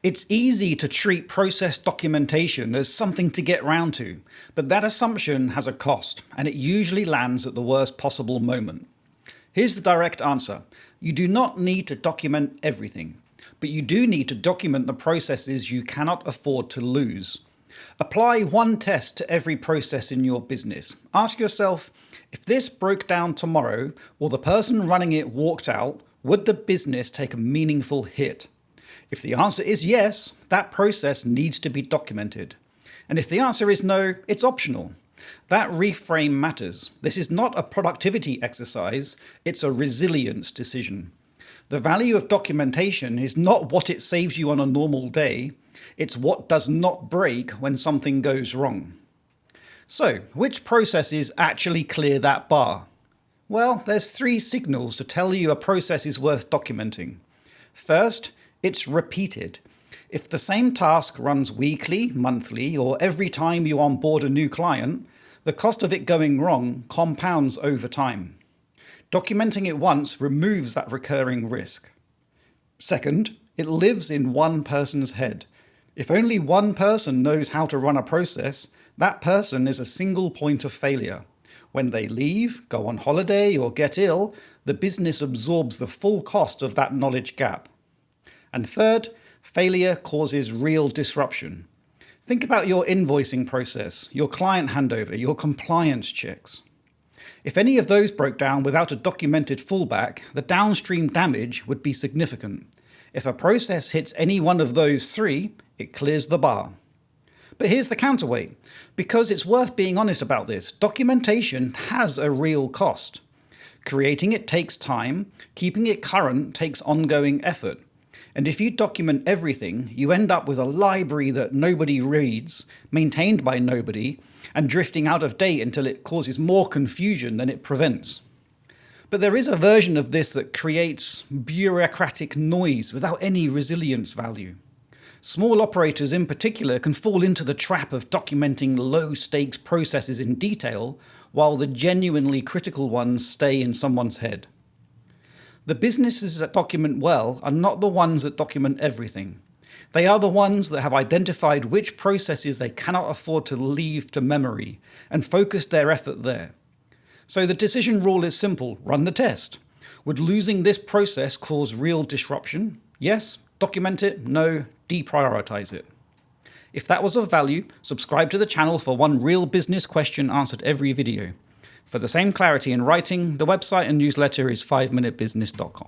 It's easy to treat process documentation as something to get round to, but that assumption has a cost, and it usually lands at the worst possible moment. Here's the direct answer. You do not need to document everything, but you do need to document the processes you cannot afford to lose. Apply one test to every process in your business. Ask yourself, if this broke down tomorrow, or the person running it walked out, would the business take a meaningful hit? If the answer is yes, that process needs to be documented. And if the answer is no, it's optional. That reframe matters. This is not a productivity exercise, it's a resilience decision. The value of documentation is not what it saves you on a normal day, it's what does not break when something goes wrong. So, which processes actually clear that bar? Well, there's 3 signals to tell you a process is worth documenting. First, it's repeated. If the same task runs weekly, monthly, or every time you onboard a new client, the cost of it going wrong compounds over time. Documenting it once removes that recurring risk. Second, it lives in one person's head. If only one person knows how to run a process, that person is a single point of failure. When they leave, go on holiday, or get ill, the business absorbs the full cost of that knowledge gap. And third, failure causes real disruption. Think about your invoicing process, your client handover, your compliance checks. If any of those broke down without a documented fallback, the downstream damage would be significant. If a process hits any one of those 3, it clears the bar. But here's the counterweight. Because it's worth being honest about this, documentation has a real cost. Creating it takes time, keeping it current takes ongoing effort. And if you document everything, you end up with a library that nobody reads, maintained by nobody, and drifting out of date until it causes more confusion than it prevents. But there is a version of this that creates bureaucratic noise without any resilience value. Small operators in particular can fall into the trap of documenting low-stakes processes in detail, while the genuinely critical ones stay in someone's head. The businesses that document well are not the ones that document everything. They are the ones that have identified which processes they cannot afford to leave to memory and focused their effort there. So the decision rule is simple: run the test. Would losing this process cause real disruption? Yes. Document it. No. Deprioritize it. If that was of value, subscribe to the channel for one real business question answered every video. For the same clarity in writing, the website and newsletter is 5minutebusiness.com.